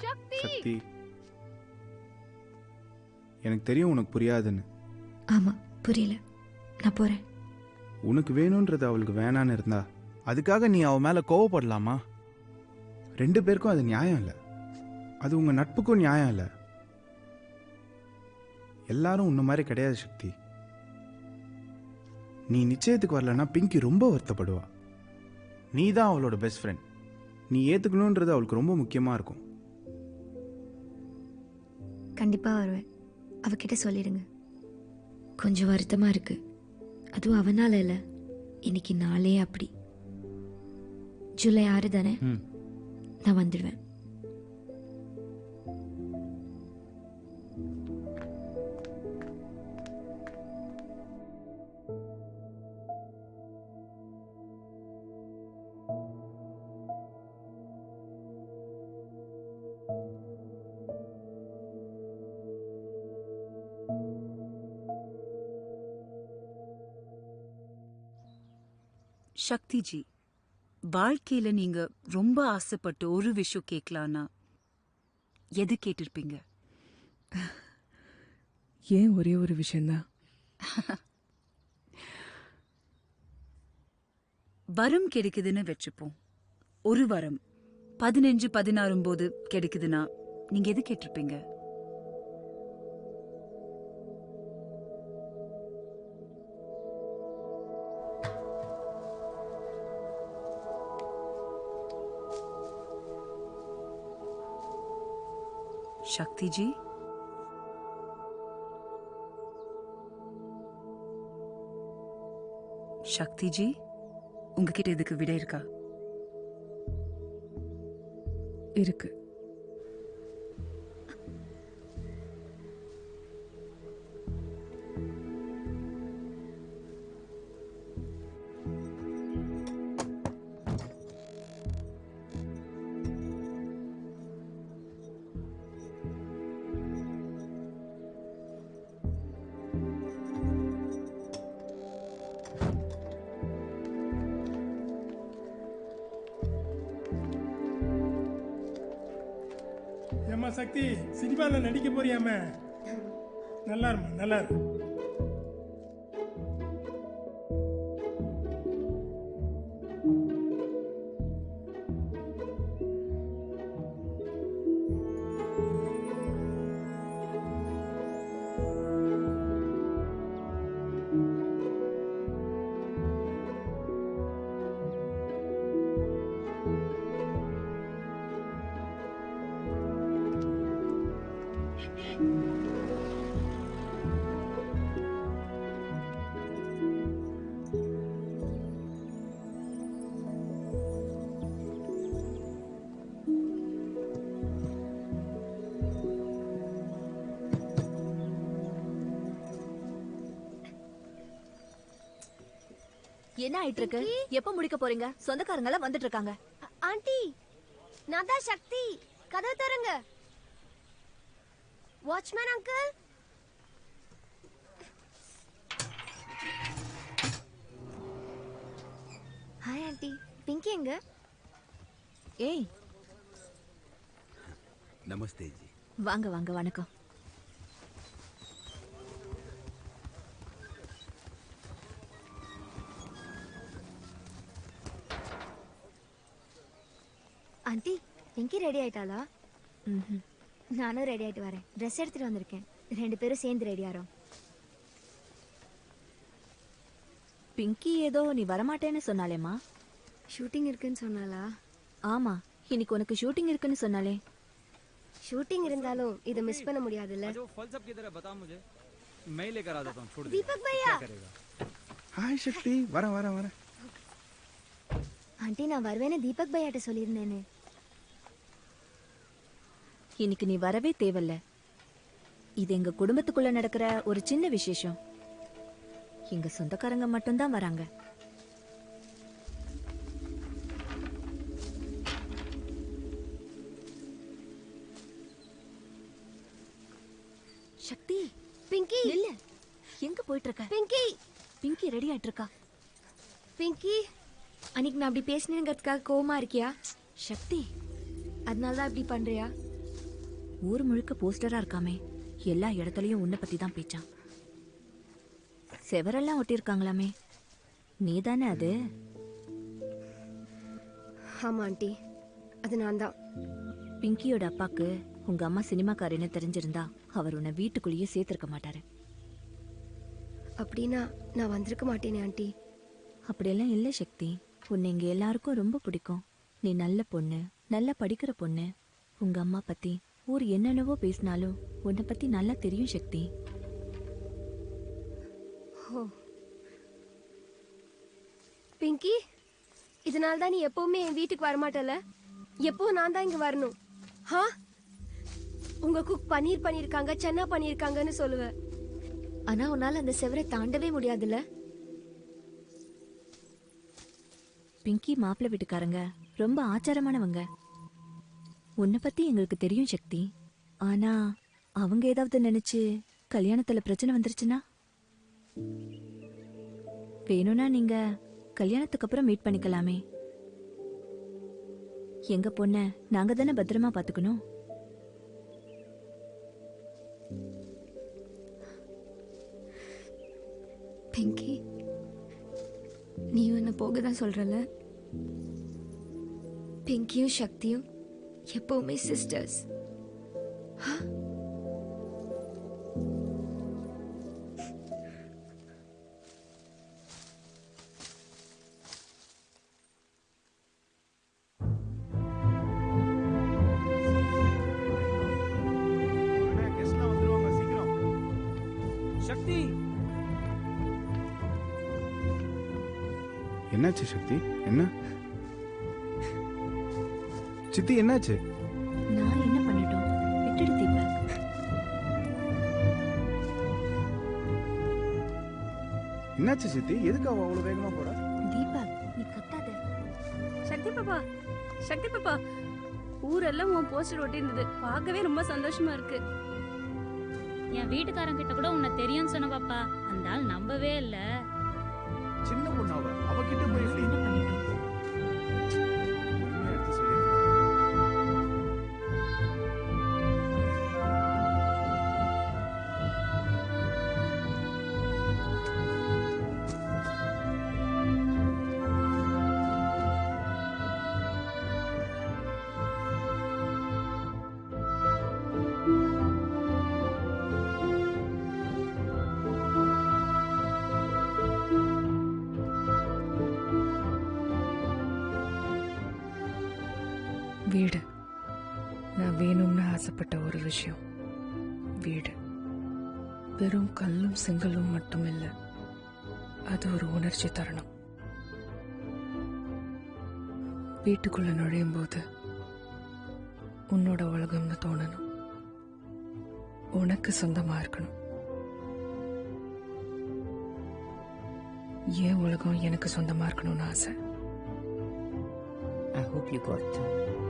சக்தி, எனக்கு தெரியும் உனக்கு புரியாதுன்னு. ஆமா, புரியல. நான் போறேன். உனக்கு வேணும்ன்றது அவளுக்கு வேணான்னு இருந்தா அதுக்காக நீ அவ மேல கோவப்படலாமா? 2 பேருக்கும் அது நியாயம் இல்லை. அது உங்க நட்புக்கும் நியாயம் இல்லை. எல்லாரும் உன்ன மாதிரி கிடையாது சக்தி. நீ நிச்சயத்துக்கு வரலன்னா பிங்கி ரொம்ப வருத்தப்படுவா. நீ தான் அவளோட பெஸ்ட் ஃப்ரெண்ட். நீ ஏத்துக்கணும்ன்றது அவளுக்கு ரொம்ப முக்கியமா இருக்கும். கண்டிப்பா வருவேன். அவகிட்ட சொல்லிடுங்க. கொஞ்சம் வருத்தமா இருக்கு. அதுவும் அவனால இல்ல, இன்னைக்கு நாளே அப்படி. ஜூலை 6 தானே? நான் வந்துடுவேன். சக்தி ஜி, வாழ்க்கையில நீங்க ரொம்ப ஆசைப்பட்டு ஒரு விஷயம் கேட்கலான்னா எது கேட்டிருப்பீங்க? ஏன் ஒரே ஒரு விஷயம்தான். வரம் கிடைக்குதுன்னு வச்சுப்போம். ஒரு வரம் 15-16 போது கிடைக்குதுன்னா நீங்க எது கேட்டிருப்பீங்க? சக்தி ஜி, சக்தி ஜி, உங்ககிட்ட இதுக்கு விடை இருக்கா? இருக்கு. ஏம்மா சக்தி, சினிமாவில் நடிக்க போறியாம? நல்லா இருமா, நல்லா இரு. என்ன ஆயிட்டு இருக்கு? எப்ப முடிக்க போறீங்க? சொந்தக்காரங்க எல்லாம் வந்துட்டு இருக்காங்க. ஆண்டி, நான் தான் சக்தி. கதவு தரங்க. Watchman uncle. Hi aunty. Pinky எங்க? ஏய், நமஸ்தே ஜி. வாங்க வாங்க. வணக்கம். ஆண்டி, பிங்கி ரெடி ஆயிட்டாளா? நானும் ரெடி ஆயிட்டு வரேன். ட்ரெஸ் எடுத்துட்டு வந்திருக்கேன். 2 பேரும் சேர்ந்து ரெடி ஆறோம். பிங்கி ஏதோ நீ வரமாட்டேன்னு சொன்னாலேம்மா. ஷூட்டிங் இருக்குன்னு சொன்னாளா? ஆமா, இன்னைக்கு உனக்கு ஷூட்டிங் இருக்குன்னு சொன்னாலே. ஷூட்டிங் இருந்தாலும் இதை மிஸ் பண்ண முடியாதுல்ல. தீபக் பையா. ஹாய் சக்தி, வரேன் வரேன் வரேன். ஆண்டி, நான் வருவேன்னு தீபக் பையாட்ட சொல்லியிருந்தேனே. இன்னைக்கு நீ வரவே தேவையில்ல. இது எங்க குடும்பத்துக்குள்ள நடக்கிற ஒரு சின்ன விசேஷம். எங்க சொந்தக்காரங்க மட்டும்தான் வராங்க. சக்தி, பிங்கி இல்ல, எங்க போயிட்டு இருக்க? பிங்கி. பிங்கி ரெடி ஆயிட்டு இருக்கா. பிங்கி, அன்னைக்கு நான் அப்படி பேசினேங்கிறதுக்காக கோவமா இருக்கியா? சக்தி, அதனால தான் இப்படி பண்றியா? ஊர் முழுக்க போஸ்டரா இருக்காமே, எல்லா இடத்துலயும் உன்னை பத்தி தான் பேச்சான். செவரெல்லாம் ஒட்டியிருக்காங்களாமே, நீதானே அது? ஆமா ஆண்டி, அது நான் தான். பிங்கியோட அப்பாக்கு உங்க அம்மா சினிமாக்காரன்னு தெரிஞ்சிருந்தா அவர் உன்னை வீட்டுக்குள்ளேயே சேர்த்திருக்க மாட்டாரு. அப்படின்னா நான் வந்திருக்க மாட்டேனே ஆண்டி. அப்படியெல்லாம் இல்லை சக்தி, உன்னை இங்க எல்லாருக்கும் ரொம்ப பிடிக்கும். நீ நல்ல பொண்ணு, நல்லா படிக்கிற பொண்ணு. உங்க அம்மா பத்தி ஊர் என்னென்னவோ பேசினாலும் உன்னை பத்தி நல்லா தெரியும் சக்தி. ஓ பிங்கி, இதனால தான் நீ எப்பவுமே என் வீட்டுக்கு வரமாட்டல. எப்பவும் நான் தான் இங்க வரணும். ஹா, உங்க குக் பன்னீர் பண்ணிருக்காங்க, சென்னா பண்ணிருக்காங்கன்னு சொல்லுவ. ஆனா உன்னால அந்த செவரை தாண்டவே முடியாதுல்ல. பிங்கி மாப்பிள்ளை வீட்டுக்காரங்க ரொம்ப ஆச்சாரமானவங்க. உன்னை பத்தி எங்களுக்கு தெரியும் சக்தி. ஆனா அவங்க ஏதாவது நினைச்சு கல்யாணத்துல பிரச்சனை வந்துருச்சுன்னா, வேணும்னா நீங்க கல்யாணத்துக்கு அப்புறம் மீட் பண்ணிக்கலாமே. எங்க பொண்ண நாங்க தானே பத்திரமா பாத்துக்கணும். பிங்கி, நீ என்ன போக தான் சொல்றல. பிங்கியும் சக்தியும் எப்பவுமே சிஸ்டர்ஸ். கெஸ்ட்லாம் வந்துருவாங்க, சீக்கிரம். சக்தி, என்னாச்சு சக்தி? என்ன சித்தி, என்னாச்சு? நான் என்ன பண்ணிட்டோம்? விட்டுடு தீபக். என்னாச்சு சித்தி? எதுக்கு அவ அவ்வளவு வேகமா போறா? தீபக், நீ கத்தாத. சக்தி பாப்பா, சக்தி பாப்பா, ஊரெல்லாம் உன் போஸ்டர் ஒட்டியிருந்தது. பார்க்கவே ரொம்ப சந்தோஷமா இருக்கு. என் வீட்டுக்காரன் கிட்ட கூட உன்னை தெரியும்னு சொன்ன பாப்பா. அந்த ஆள் நம்பவே இல்ல. சின்ன பொண்ணு அவகிட்ட போய் எப்படி என்ன பண்ணிட்டோம்? உண்மையை எடுத்து சொல்லிருக்கா? வீடு நான் வேணும்னு ஆசைப்பட்ட ஒரு விஷயம். வீடு வெறும் கல்லும் செங்கலும் மட்டும் இல்லை, அது ஒரு உணர்ச்சி தருணம். வீட்டுக்குள்ள நுழையும் போது உன்னோட உலகம்னு தோணணும், உனக்கு சொந்தமா இருக்கணும். ஏன் உலகம் எனக்கு சொந்தமா இருக்கணும்னு ஆசை. I hope you got that.